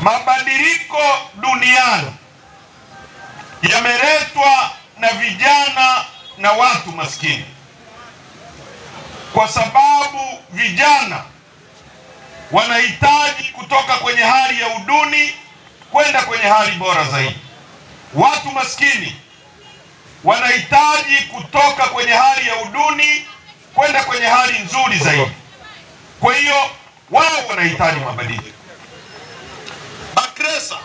Mabadiliko duniani yameletwa na vijana na watu maskini, kwa sababu vijana wanahitaji kutoka kwenye hali ya uduni kwenda kwenye hali bora zaidi. Watu maskini wanahitaji kutoka kwenye hali ya uduni kwenda kwenye hali nzuri zaidi. Kwa hiyo wao wanahitaji mabadiliko. Bakresa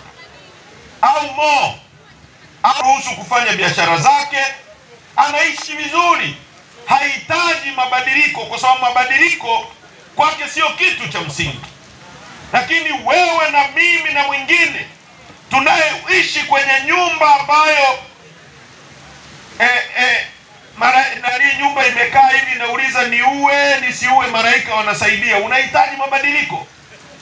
au Mo aruhusu kufanya biashara zake, anaishi vizuri, hahitaji mabadiliko, kwa sababu mabadiliko kwake sio kitu cha msingi. Lakini wewe na mimi na mwingine tunayeishi kwenye nyumba ambayo nyumba imekaa hivi, nauliza niue nisiue, malaika wanasaidia, unahitaji mabadiliko.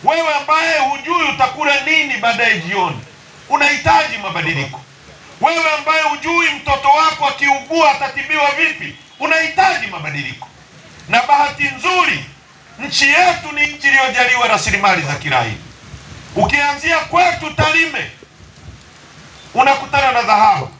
Wewe ambaye hujui utakula nini baadaye jioni, unahitaji mabadiliko. Wewe ambaye hujui mtoto wako akiugua atatibiwa vipi, unahitaji mabadiliko. Na bahati nzuri, nchi yetu ni nchi iliyojaliwa rasilimali za kiraia. Ukianzia kwetu Tarime unakutana na dhahabu,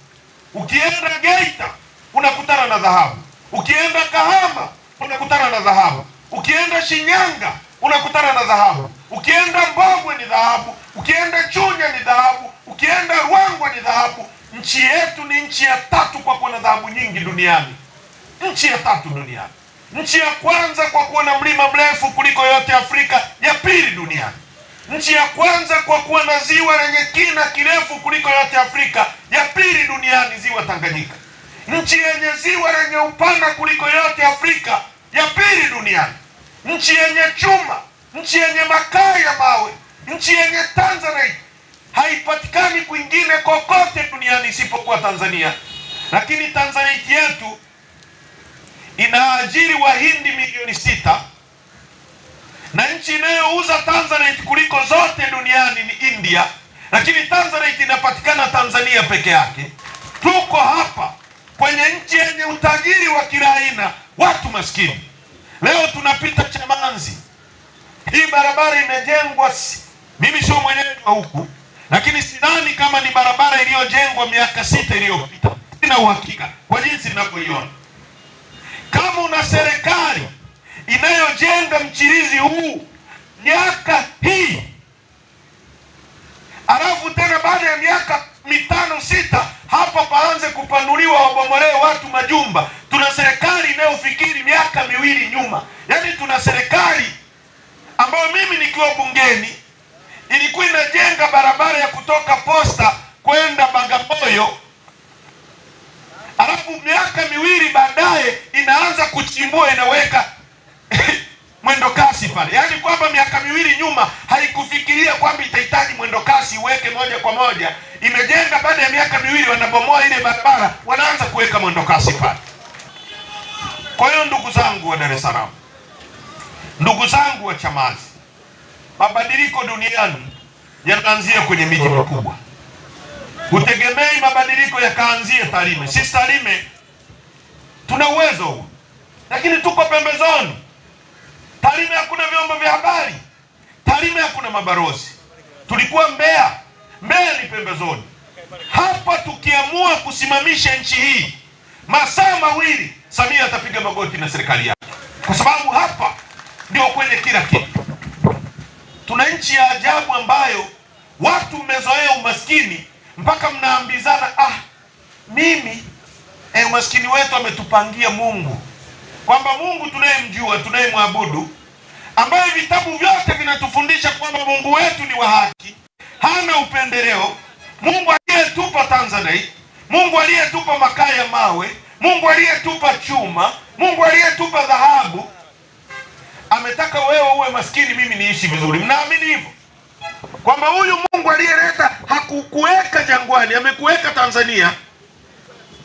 ukienda Geita unakutana na dhahabu, ukienda Kahama unakutana na dhahabu, ukienda Shinyanga unakutana na dhahabu, ukienda Mbogwe ni dhahabu, ukienda Chunya ni dhahabu, ukienda Ruangwa ni dhahabu. Nchi yetu ni nchi ya 3 kwa kuwa na dhahabu nyingi duniani. Nchi ya 3 duniani. Nchi ya kwanza kwa kuwa na mlima mrefu kuliko yote Afrika, ya 2 duniani. Nchi ya kwanza kwa kuwa na ziwa lenye kina kirefu kuliko yote Afrika, ya 2 duniani, ziwa Tanganyika. Nchi yenye ziwa lenye upana kuliko yote Afrika, ya 2 duniani. Nchi yenye chuma, nchi yenye makaa ya mawe, nchi yenye Tanzanite, haipatikani kwingine kokote duniani isipokuwa Tanzania. Lakini Tanzanite yetu inaajiri Wahindi milioni 6, na nchi inayouza Tanzanite kuliko zote duniani ni India, lakini Tanzanite inapatikana Tanzania peke yake. Tuko hapa kwenye nchi yenye utajiri wa kila aina, watu maskini. Leo tunapita Chamanzi, hii barabara imejengwa, mimi sio mwenyeji wa huku, lakini sidhani kama ni barabara iliyojengwa miaka 6 iliyopita. Sina uhakika kwa jinsi ninavyoiona. Kama una serikali inayojenga mchirizi huu miaka hii, alafu tena baada ya miaka 5-6 hapa paanze kupanuliwa, wabomolee watu majumba, tuna serikali inayofikiri miaka 2 nyuma. Yaani tuna serikali ambayo mimi nikiwa bungeni ilikuwa inajenga barabara ya kutoka Posta kwenda Bagamoyo, alafu miaka 2 baadaye inaanza kuchimbua, inaweka mwendo kasi pale. Yaani kwamba miaka 2 nyuma haikufikiria kwamba itahitaji mwendo kasi iweke moja kwa moja, imejenga baada ya miaka 2 wanabomoa ile barabara, wanaanza kuweka mwendo kasi pale. Kwa hiyo ndugu zangu wa Dar es Salaam, ndugu zangu wa Chamazi, mabadiliko duniani yanaanzia kwenye miji mikubwa. Hutegemei mabadiliko yakaanzie Tarime. Sisi Tarime tuna uwezo huu, lakini tuko pembezoni. Tarime hakuna vyombo vya habari, Tarime hakuna mabalozi. Tulikuwa Mbeya, Mbeya ni pembezoni. Hapa tukiamua kusimamisha nchi hii masaa 2, Samia atapiga magoti na serikali yake, kwa sababu hapa ndio kwenye kila kitu. Tuna nchi ya ajabu ambayo watu mmezoea umaskini mpaka mnaambizana, mimi umaskini wetu ametupangia Mungu, kwamba Mungu tunayemjua, tunayemwabudu, ambaye vitabu vyote vinatufundisha kwamba Mungu wetu ni wa haki, hana upendeleo, Mungu aliyetupa Tanzanite, Mungu aliyetupa makaa ya mawe, Mungu aliyetupa chuma, Mungu aliyetupa dhahabu, ametaka wewe uwe maskini, mimi niishi vizuri. Mnaamini hivyo? Kwamba huyu Mungu aliyeleta hakukuweka jangwani, amekuweka Tanzania,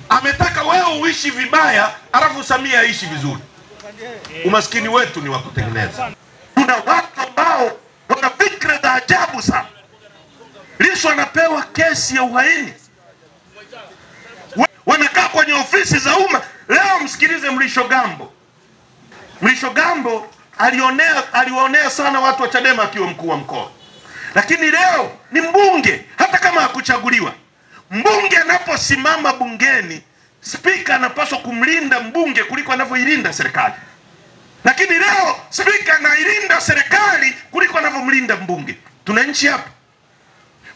ametaka wewe uishi vibaya, alafu Samia aishi vizuri. Umaskini wetu ni wa kutengeneza. Kuna watu ambao wana fikra za ajabu sana. Lissu anapewa kesi ya uhaini, wanakaa kwenye ofisi za umma. Leo msikilize Mrisho Gambo. Mrisho Gambo alionea sana watu wa Chadema akiwa mkuu wa mkoa. Lakini leo ni mbunge, hata kama hakuchaguliwa. Mbunge anaposimama bungeni, spika anapaswa kumlinda mbunge kuliko anavyoilinda serikali. Lakini leo spika anailinda serikali kuliko anavyomlinda mbunge. Tuna nchi hapa.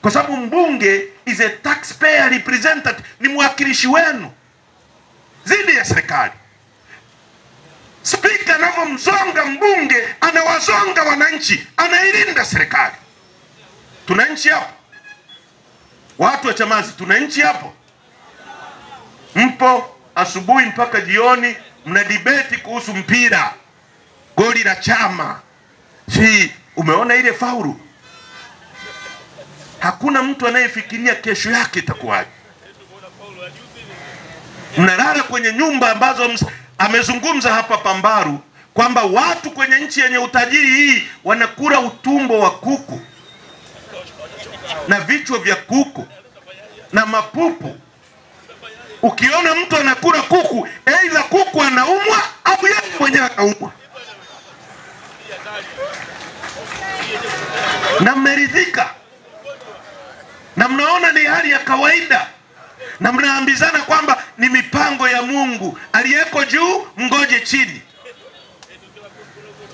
Kwa sababu mbunge is a taxpayer representative, ni mwakilishi wenu dhidi ya serikali. Spika anavyomzonga mbunge, anawazonga wananchi, anailinda serikali. Tuna nchi hapo. Watu wa Chamazi, tuna nchi hapo. Mpo asubuhi mpaka jioni mna debate kuhusu mpira, goli la chama. Si umeona ile faulu? Hakuna mtu anayefikiria kesho yake itakuwaje. Mnalala kwenye nyumba ambazo amezungumza hapa Pambaru kwamba watu kwenye nchi yenye utajiri hii wanakula utumbo wa kuku na vichwa vya kuku na mapupu. Ukiona mtu anakula kuku, aidha kuku anaumwa au yeye mwenyewe anaumwa. Na mmeridhika. Na mnaona ni hali ya kawaida. Na mnaambizana kwamba ni mipango ya Mungu. Aliyeko juu mngoje chini.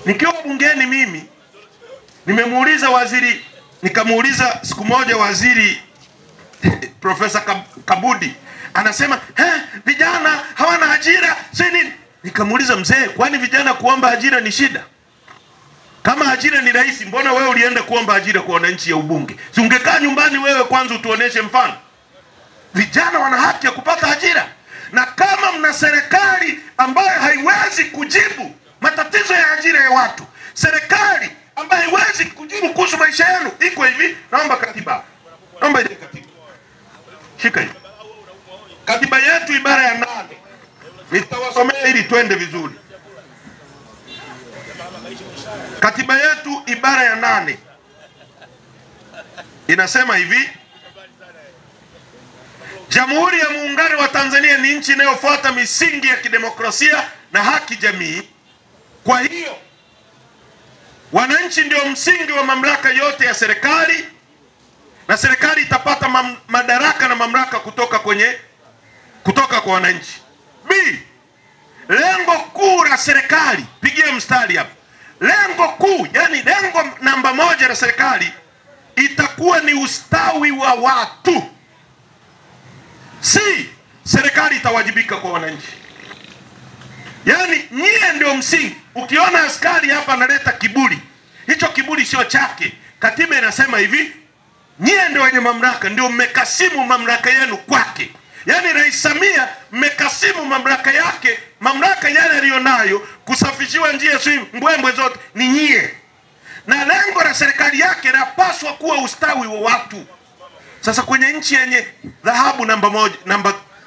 Nikiwa bungeni mimi nimemuuliza waziri, nikamuuliza siku moja waziri Profesa Kabudi, anasema vijana hawana ajira sini. Nikamuuliza, mzee, kwani vijana kuomba ajira ni shida? Kama ajira ni rahisi, mbona wewe ulienda kuomba ajira kwa wananchi ya ubunge? Si ungekaa nyumbani wewe kwanza utuoneshe mfano? Vijana wana haki ya kupata ajira. Na kama mna serikali ambayo haiwezi kujibu matatizo ya ajira ya watu, serikali ambayo haiwezi kujibu kuhusu maisha yenu, iko hivi, naomba katiba. Naomba ile katiba. Shika hii. Katiba yetu ibara ya 8. Nitawasomea ili twende vizuri. Katiba yetu ibara ya 8 inasema hivi: Jamhuri ya Muungano wa Tanzania ni nchi inayofuata misingi ya kidemokrasia na haki jamii. Kwa hiyo wananchi ndio msingi wa mamlaka yote ya serikali, na serikali itapata madaraka na mamlaka kutoka kwa wananchi. B, lengo kuu la serikali, pigie mstari hapa. Lengo kuu, yani lengo namba 1 la serikali itakuwa ni ustawi wa watu. C, serikali itawajibika kwa wananchi. Yani nyie ndio msingi. Ukiona askari hapa analeta kiburi, hicho kiburi sio chake. Katiba inasema hivi, nyie ndio wenye mamlaka, ndio mmekasimu mamlaka yenu kwake. Yani Rais Samia mmekasimu mamlaka yake, mamlaka yale aliyonayo kusafishiwa njia sio mbwembwe zote ni nyie. Na lengo la serikali yake lapaswa kuwa ustawi wa watu. Sasa kwenye nchi yenye dhahabu namba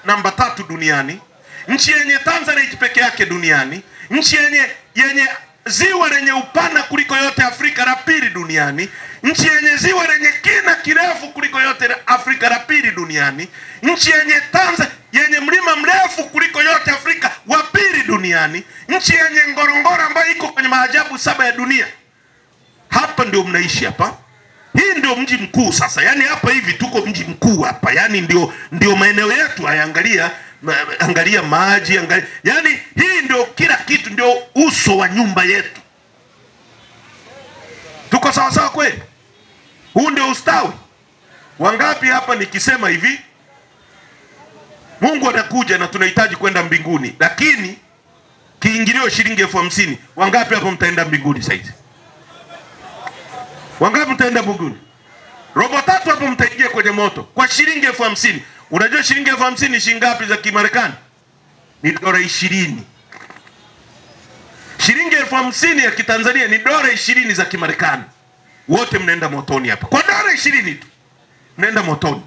3 duniani, nchi yenye Tanzania peke yake duniani, nchi yenye ziwa lenye upana kuliko yote Afrika la 2 duniani, nchi yenye ziwa lenye kina kirefu kuliko yote Afrika la 2 duniani, nchi yenye mlima mrefu kuliko yote Afrika wa 2 duniani, nchi yenye Ngorongoro ambayo iko kwenye maajabu 7 ya dunia. Hapa ndio mnaishi hapa. Hii ndio mji mkuu sasa. Yani hapa hivi tuko mji mkuu hapa. Yani ndio maeneo yetu. Angalia maji, yani hii ndio kila kitu, ndio uso wa nyumba yetu. Tuko sawa sawa kweli? Huu ndio ustawi. Wangapi hapa nikisema hivi Mungu atakuja na tunahitaji kwenda mbinguni, lakini kiingilio shilingi 50,000, wangapi hapa mtaenda mbinguni saizi? Wangapi mtaenda mbinguni? Robo 3 hapo mtaingia kwenye moto kwa shilingi 50,000. Unajua shilingi 50,000 ni shilingi ngapi za Kimarekani? Ni dola 20. Shilingi 50,000 ya Kitanzania ni dola 20 za Kimarekani. Wote mnaenda motoni hapa. Kwa dola 20 tu mnaenda motoni.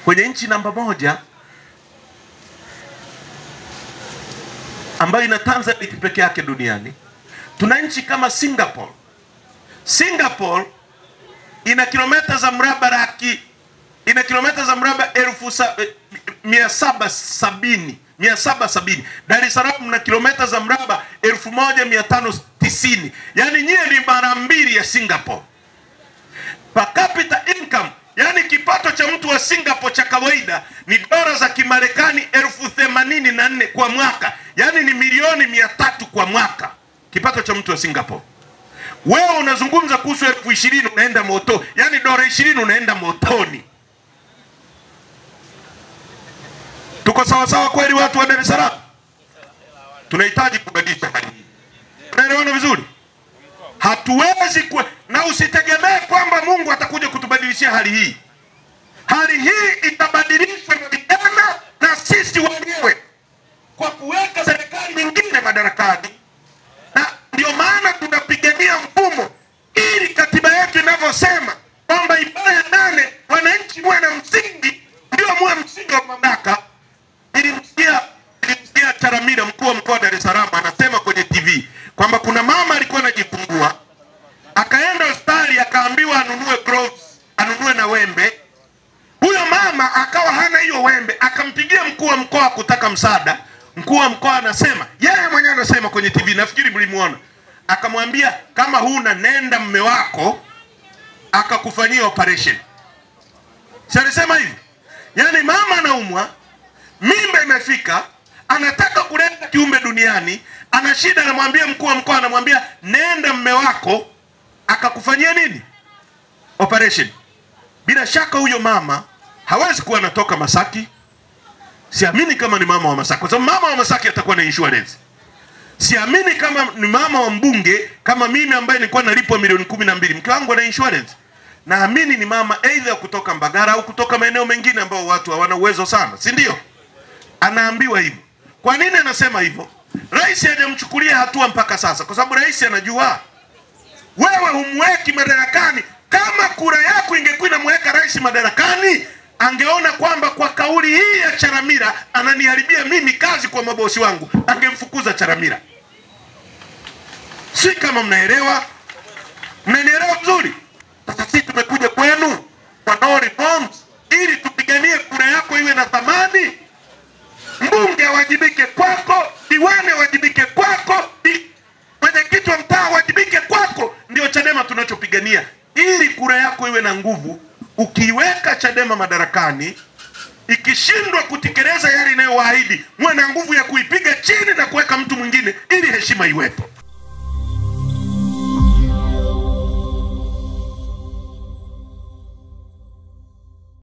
Kwenye nchi namba 1 ambayo ina Tanzania peke yake duniani, tuna nchi kama Singapore. Singapore ina kilomita za mraba 770. Dar es Salaam na kilomita za mraba 1590. Yani nyie ni mara 2 ya Singapore. Per capita income, yani kipato cha mtu wa Singapore cha kawaida ni dola za Kimarekani 84,000 kwa mwaka. Yani ni milioni 300 kwa mwaka. Kipato cha mtu wa Singapore. Wewe unazungumza kuhusu 20,000 unaenda moto. Yani dola 20 unaenda motoni. Tuko sawa sawa kweli watu wa Dar es Salaam? Tunahitaji kubadilisha hali hii. Unaelewana vizuri? Hatuwezi na usitegemee kwamba Mungu atakuja kutubadilishia hali hii. Hali hii itabadilishwa na vijana na sisi wenyewe kwa kuweka serikali nyingine madarakani. Na ndio maana tunapigania mfumo ili katiba yetu inavyosema kwamba ibara ya 8 wananchi muwe na msingi, ndio muwe msingi wa mamlaka. Nilimsikia Charamira, mkuu wa mkoa wa Dar es Salaam, anasema kwenye TV kwamba kuna mama alikuwa anajifungua, akaenda hospitali akaambiwa anunue gloves, anunue na wembe. Huyo mama akawa hana hiyo wembe, akampigia mkuu wa mkoa kutaka msaada. Mkuu wa mkoa anasema, yeye mwenyewe anasema kwenye TV, nafikiri mlimuona, akamwambia kama huna nenda mume wako akakufanyia operation. Si alisema hivi? Yani mama anaumwa, mimba imefika, anataka kuleta kiumbe duniani, ana shida, anamwambia mkuu wa mkoa, anamwambia nenda mume wako akakufanyia nini? Operation. Bila shaka huyo mama hawezi kuwa anatoka Masaki. Siamini kama ni mama wa Masaki, kwa sababu mama wa Masaki atakuwa na insurance. Siamini kama ni mama wa mbunge kama mimi ambaye nilikuwa nalipwa milioni 12, mke wangu ana insurance. Naamini ni mama either kutoka Mbagara au kutoka maeneo mengine ambao watu hawana uwezo sana, si ndio? Anaambiwa hivyo. Kwa nini anasema hivyo? Rais hajamchukulia hatua mpaka sasa, kwa sababu rais anajua wewe humweki madarakani. Kama kura yako ingekuwa inamweka rais madarakani, angeona kwamba kwa kauli hii ya Charamira ananiharibia mimi kazi kwa mabosi wangu, angemfukuza Charamira. Si kama mnaelewa? Mnanielewa vizuri? Sasa sisi tumekuja kwenu kwa no reforms ili tupiganie kura yako iwe na thamani. Mbunge wajibike kwako, diwani wajibike kwako, mwenyekiti wa mtaa wajibike kwako. Ndio Chadema tunachopigania, ili kura yako iwe na nguvu. Ukiweka Chadema madarakani, ikishindwa kutekeleza yale inayowaahidi, mwe na nguvu ya kuipiga chini na kuweka mtu mwingine ili heshima iwepo.